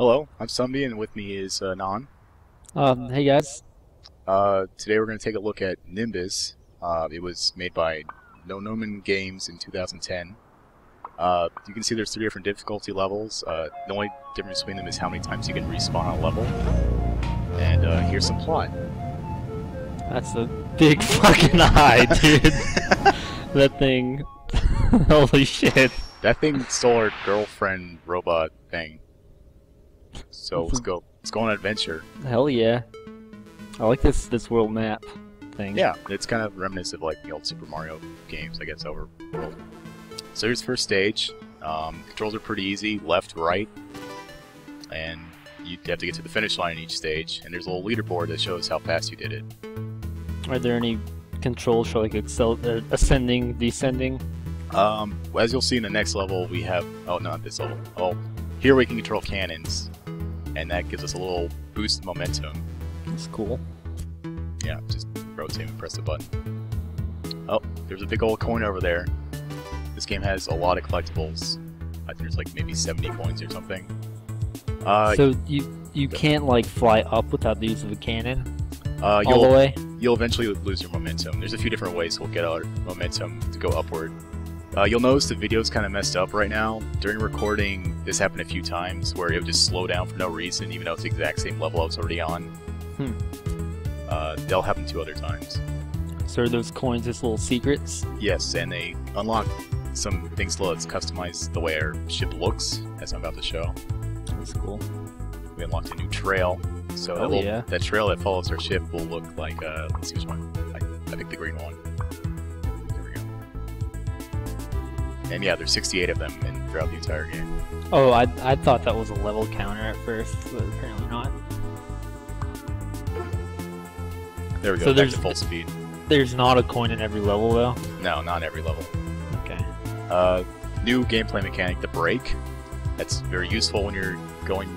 Hello, I'm Sumbi, and with me is Nan. Hey guys. Today we're going to take a look at Nimbus. It was made by Noumenon Games in 2010. You can see there's 3 different difficulty levels. The only difference between them is how many times you can respawn on a level. And here's some plot. That's a big fucking eye, dude. That thing. Holy shit. That thing stole our girlfriend robot thing. So let's go on an adventure. Hell yeah. I like this world map thing. Yeah, it's kind of reminiscent of like the old Super Mario games, I guess, over world. So here's the first stage. Controls are pretty easy, left, right, and you have to get to the finish line in each stage. And there's a little leaderboard that shows how fast you did it. Are there any controls for like ascending, descending? As you'll see in the next level, we have not this level. Oh, here we can control cannons, and that gives us a little boost in momentum. That's cool. Yeah, just rotate and press the button. Oh, there's a big old coin over there. This game has a lot of collectibles. I think there's like maybe 70 coins or something. So you can't like fly up without the use of a cannon? All you'll, the way? You'll eventually lose your momentum. There's a few different ways we'll get our momentum to go upward. You'll notice the video's kind of messed up right now. During recording, this happened a few times where it would just slow down for no reason, even though it's the exact same level I was already on. That'll happen 2 other times. So are those coins just little secrets? Yes, and they unlock some things to let us customize the way our ship looks, as I'm about to show. That's cool. We unlocked a new trail, so that trail that follows our ship will look like, let's see which one. I think the green one. There we go. And yeah, there's 68 of them throughout the entire game. Oh, I thought that was a level counter at first, but apparently not. There we go, so back to full speed. There's not a coin in every level, though? No, not every level. Okay. New gameplay mechanic, the brake. That's very useful when you're going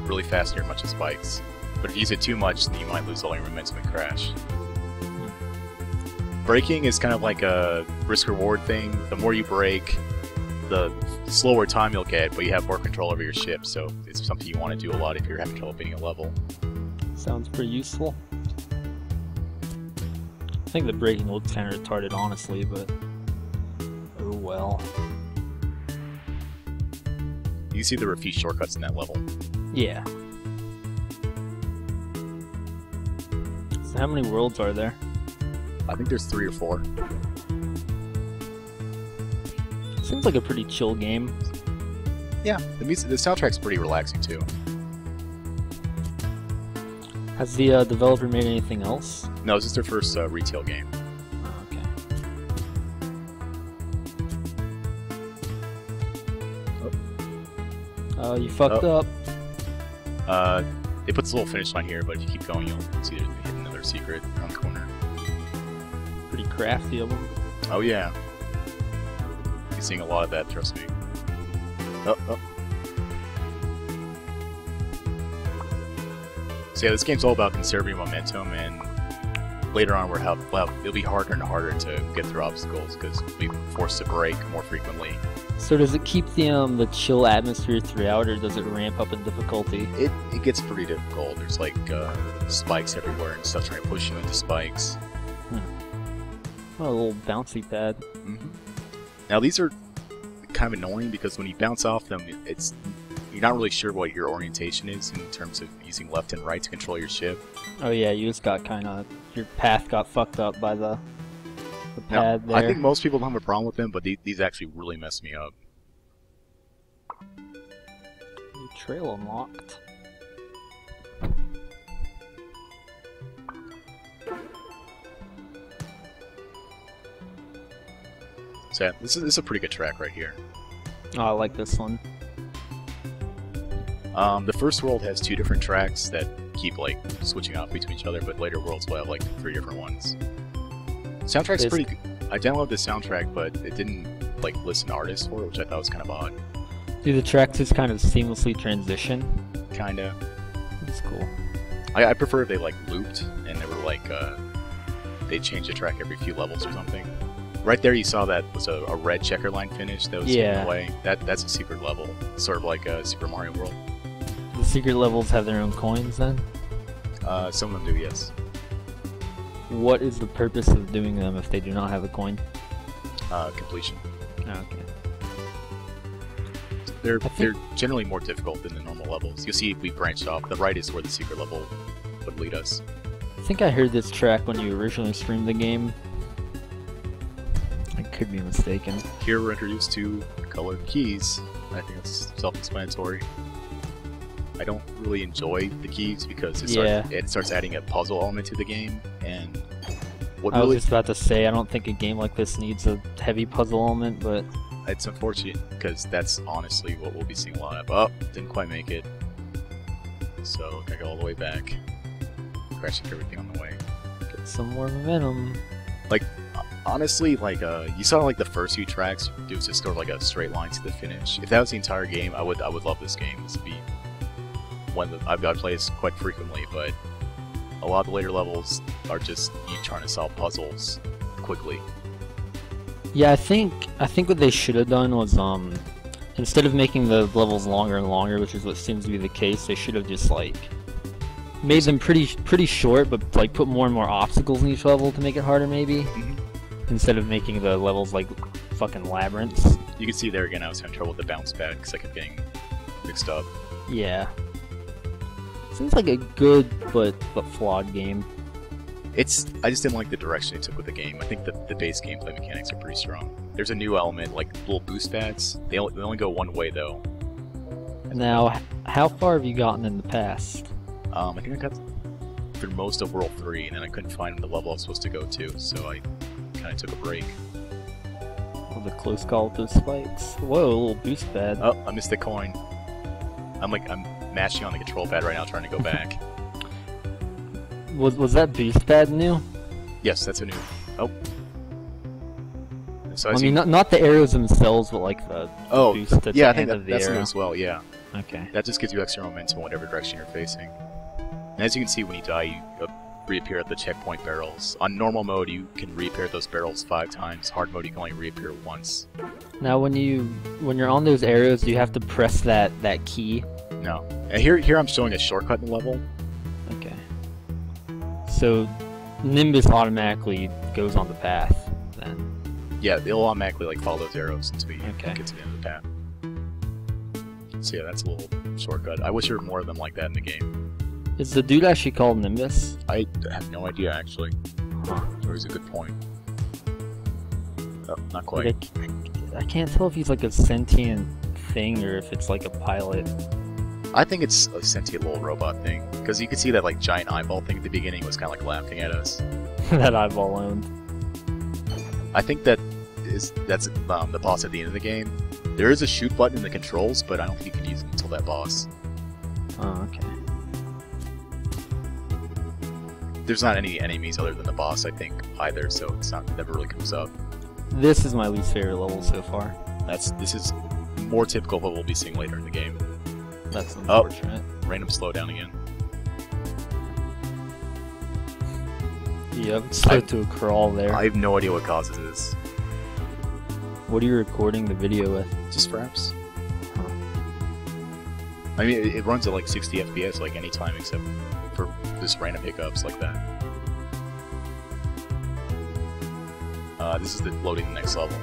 really fast near a bunch of spikes. But if you use it too much, then you might lose all your momentum and crash. Braking is kind of like a risk-reward thing. The more you brake, the slower time you'll get, but you have more control over your ship, so it's something you want to do a lot if you're having trouble beating a level. Sounds pretty useful. I think the braking looks kind of retarded, honestly, but oh well. You can see there were a few shortcuts in that level. Yeah. So how many worlds are there? I think there's 3 or 4. Seems like a pretty chill game. Yeah, the soundtrack's pretty relaxing too. Has the developer made anything else? No, this is their first retail game. Oh, okay. Oh, you fucked up. It puts a little finish line here, but if you keep going, you'll see there's another secret around the corner. Pretty crafty of them. Oh yeah. You're seeing a lot of that, trust me. Oh. So yeah, this game's all about conserving momentum, and later on it'll be harder and harder to get through obstacles because we'll be forced to brake more frequently. So does it keep the chill atmosphere throughout, or does it ramp up in difficulty? It gets pretty difficult. There's like spikes everywhere and stuff trying to push you into spikes. Oh, a little bouncy pad. Now these are kind of annoying because when you bounce off them, you're not really sure what your orientation is in terms of using left and right to control your ship. Oh yeah, you just got your path got fucked up by the pad there. I think most people don't have a problem with them, but these actually really mess me up. New trail unlocked. So yeah, this is a pretty good track right here. Oh, I like this one. The first world has 2 different tracks that keep like switching off between each other, but later worlds will have like 3 different ones. Soundtrack's pretty good. I downloaded the soundtrack, but it didn't like list an artist for it, which I thought was kind of odd. Do the tracks just kind of seamlessly transition? Kinda. That's cool. I prefer if they like looped and they were like they changed the track every few levels or something. Right there you saw that was a red checker line finish that was taken away. That's a secret level, sort of like Super Mario World. The secret levels have their own coins then? Some of them do, yes. What is the purpose of doing them if they do not have a coin? Completion. Oh, okay. They're generally more difficult than the normal levels. You'll see we branched off. The right is where the secret level would lead us. I think I heard this track when you originally streamed the game. I could be mistaken. Here we're introduced to colored keys. I think it's self-explanatory. I don't really enjoy the keys because it starts adding a puzzle element to the game, and I was just about to say, I don't think a game like this needs a heavy puzzle element, but it's unfortunate because that's honestly what we'll be seeing a lot of. Oh, didn't quite make it. So gotta go all the way back. Crashing everything on the way. Get some more momentum. Like, honestly, like you saw like the first few tracks, it was just sort of like a straight line to the finish. If that was the entire game, I would love this game. This would be one that I've got to play this quite frequently, but a lot of the later levels are just you trying to solve puzzles quickly. Yeah, I think what they should have done was instead of making the levels longer and longer, which is what seems to be the case, they should have just like made them pretty short, but like put more and more obstacles in each level to make it harder, maybe. Instead of making the levels like fucking labyrinths. You can see there again, I was having trouble with the bounce pad because I kept getting mixed up. Yeah. Seems like a good but flawed game. I just didn't like the direction it took with the game. I think the base gameplay mechanics are pretty strong. There's a new element, like little boost pads. They only go one way though. Now, how far have you gotten in the past? I think I got through most of World 3, and then I couldn't find the level I was supposed to go to, so I kind of took a break. Oh, the close call with those spikes. Whoa, a little boost pad. Oh, I missed the coin. I'm mashing on the control pad right now, trying to go back. Was that boost pad new? Yes, that's a new. Oh. So I mean, not the arrows themselves, but like the boost at the I end think of the that's arrow. new as well. Yeah. Okay. That just gives you extra momentum in whatever direction you're facing. And as you can see, when you die, you reappear at the checkpoint barrels. On normal mode, you can reappear at those barrels 5 times. Hard mode, you can only reappear once. Now, when you're on those arrows, do you have to press that key? No. And here I'm showing a shortcut in the level. Okay. So, Nimbus automatically goes on the path, then? Yeah, it'll automatically like follow those arrows until we Okay. get to the end of the path. So yeah, that's a little shortcut. I wish there were more of them like that in the game. Is the dude actually called Nimbus? I have no idea, actually. Huh. There's a good point. Oh, not quite. I can't tell if he's like a sentient thing or if it's like a pilot. I think it's a sentient little robot thing, because you can see that like giant eyeball thing at the beginning was kind of like laughing at us. That eyeball owned. I think that's the boss at the end of the game. There is a shoot button in the controls, but I don't think you can use it until that boss. Oh, okay. There's not any enemies other than the boss, I think, either, so it's never really comes up. This is my least favorite level so far. This is more typical of what we'll be seeing later in the game. That's unfortunate. Oh, random slowdown again. Yep, slowed to a crawl there. I have no idea what causes this. What are you recording the video with? Just fraps. I mean, it runs at like 60 FPS like any time except for just random hiccups like that. This is loading the next level.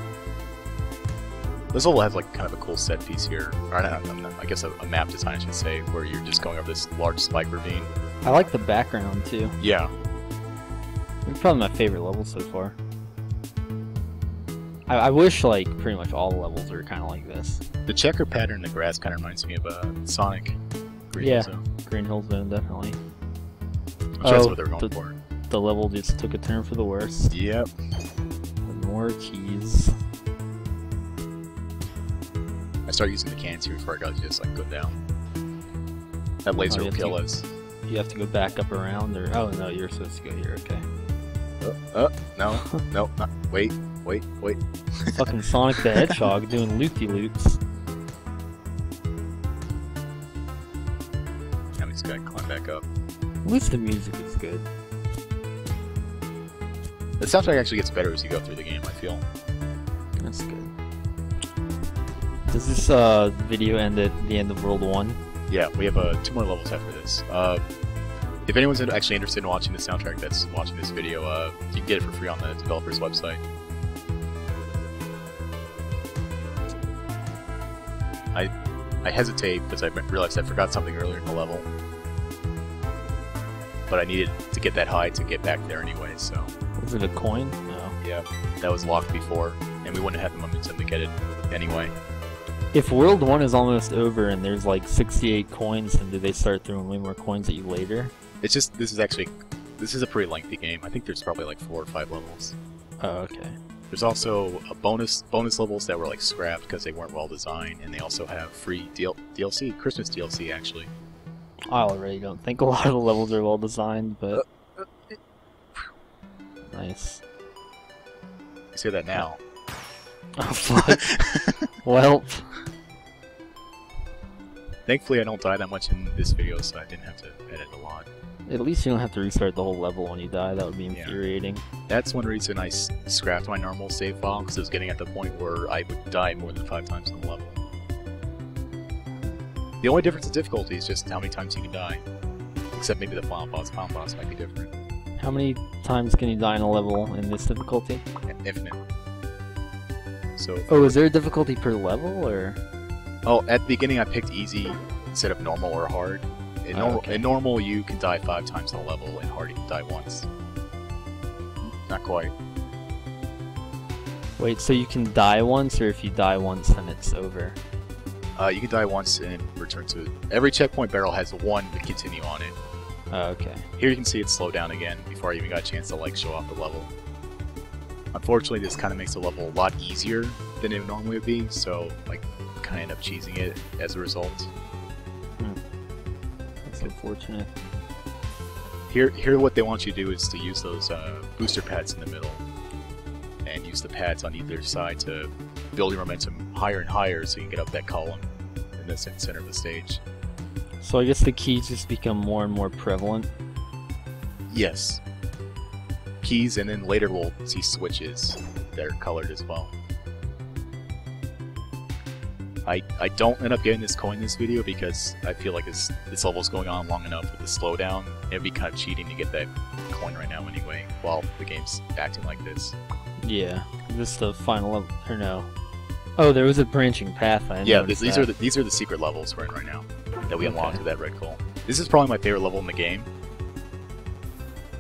This level has like kind of a cool set piece here. Or I guess a map design, I should say, where you're just going over this large spike ravine. I like the background too. Yeah. It's probably my favorite level so far. I wish like pretty much all the levels were kind of like this. The checker pattern in the grass kind of reminds me of Sonic. Green Hill Zone. Green Hill Zone, definitely. I'm sure that's what they're going for. The level just took a turn for the worse. Yep. More keys. I start using the cannons here before I gotta just like go down. That laser will kill us. You have to go back up around, or oh no, you're supposed to go here. Okay. No, not. Wait. Fucking Sonic the Hedgehog doing loopy-loops. Now we just gotta climb back up. At least the music is good. The soundtrack actually gets better as you go through the game, I feel. That's good. Does this video end at the end of World 1? Yeah, we have 2 more levels after this. If anyone's actually interested in watching the soundtrack that's watching this video, you can get it for free on the developer's website. I hesitate because I realized I forgot something earlier in the level. But I needed to get that high to get back there anyway, so... Was it a coin? No. Yeah, that was locked before, and we wouldn't have the momentum to get it anyway. If World 1 is almost over and there's like 68 coins, then do they start throwing way more coins at you later? It's just, this is a pretty lengthy game. I think there's probably like 4 or 5 levels. Oh, okay. There's also a bonus levels that were like scrapped because they weren't well designed, and they also have free DLC, Christmas DLC actually. I already don't think a lot of the levels are well designed, but... Nice. You say that now. Oh, fuck. Well... Thankfully I don't die that much in this video, so I didn't have to edit a lot. At least you don't have to restart the whole level when you die, that would be infuriating. Yeah. That's one reason I scrapped my normal save file, because it was getting at the point where I would die more than 5 times on the level. The only difference in difficulty is just how many times you can die. Except maybe the final boss. Final boss might be different. How many times can you die in a level in this difficulty? Infinite. So. Oh, is there a difficulty per level, or? Oh, at the beginning I picked easy instead of normal or hard. In normal you can die 5 times on a level, in hard you can die once. Not quite. Wait, so you can die once, or if you die once then it's over? You can die once and return to it. Every checkpoint barrel has 1 to continue on it. Oh, okay. Here you can see it slow down again before I even got a chance to like show off the level. Unfortunately, this kind of makes the level a lot easier than it normally would be, so like kind of end up cheesing it as a result. That's unfortunate. Here, what they want you to do is to use those booster pads in the middle, and use the pads on either side to build your momentum higher and higher, so you can get up that column in the center of the stage. So I guess the keys just become more and more prevalent. Yes. Keys, and then later we'll see switches that are colored as well. I don't end up getting this coin in this video because I feel like this level's going on long enough with the slowdown. It'd be kind of cheating to get that coin right now anyway, while the game's acting like this. Yeah. Is this the final level? Or no? Oh, there was a branching path. These are the secret levels we're in right now that we unlocked with that red coal. This is probably my favorite level in the game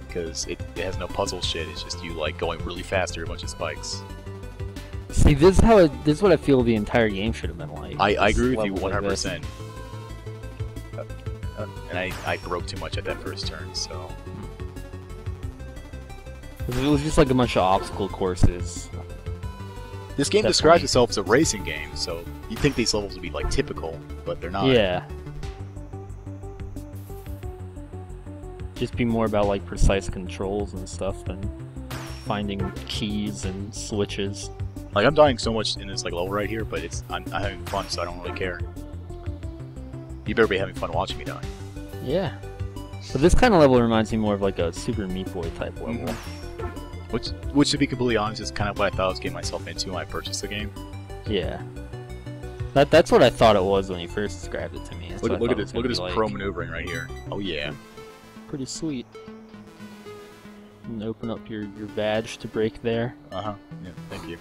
because it has no puzzle shit. It's just you like going really fast through a bunch of spikes. See, this is what I feel the entire game should have been like. I agree with you 100%. And I broke too much at that first turn, so. It was just like a bunch of obstacle courses. This game describes itself as a racing game, so you'd think these levels would be like typical, but they're not. Yeah. Just be more about like precise controls and stuff than finding keys and switches. Like I'm dying so much in this like level right here, but I'm having fun, so I don't really care. You better be having fun watching me die. Yeah. But this kind of level reminds me more of like a Super Meat Boy type level. Mm-hmm. Which to be completely honest is kind of what I thought I was getting myself into when I purchased the game. Yeah. That's what I thought it was when you first described it to me. Look at this pro maneuvering right here. Oh yeah. Pretty sweet. And open up your badge to break there. Uh-huh. Yeah, thank you.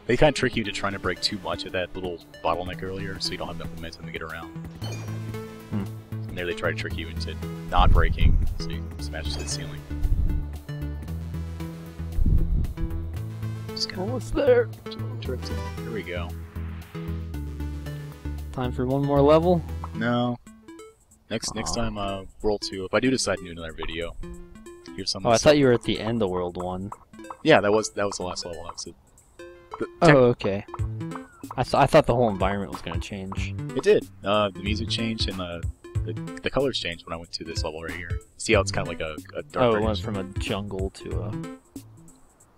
They kind of trick you to trying to break too much of that little bottleneck earlier, so you don't have enough momentum to get around. And there they try to trick you into not breaking, so you smash to the ceiling. Almost there. Here we go. Time for one more level? No. Next time, World 2. If I do decide to do another video, here's some. Oh, I thought you were at the end of World 1. Yeah, that was the last level. That was it. Oh, okay. I thought the whole environment was going to change. It did. The music changed and the colors changed when I went to this level right here. See how it's kind of like a dark. Oh, it went from a jungle to a.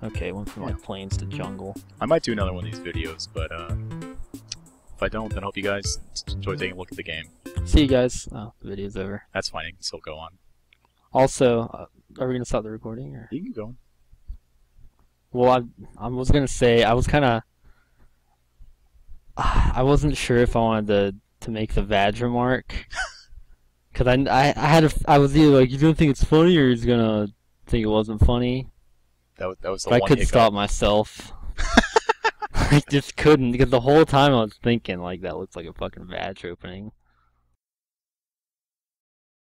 Okay, it went from like plains to jungle. I might do another one of these videos, but if I don't, then I hope you guys enjoy taking a look at the game. See you guys. Oh, the video's over. That's fine. It can still go on. Also, are we gonna stop the recording? Or? You can go on. Well, I was gonna say I was kind of I wasn't sure if I wanted to make the vag remark. Cause I was either like, he's gonna think it's funny or he's gonna think it wasn't funny. That was the But I one couldn't hiccup. stop myself. I just couldn't because the whole time I was thinking like that looks like a fucking vag opening.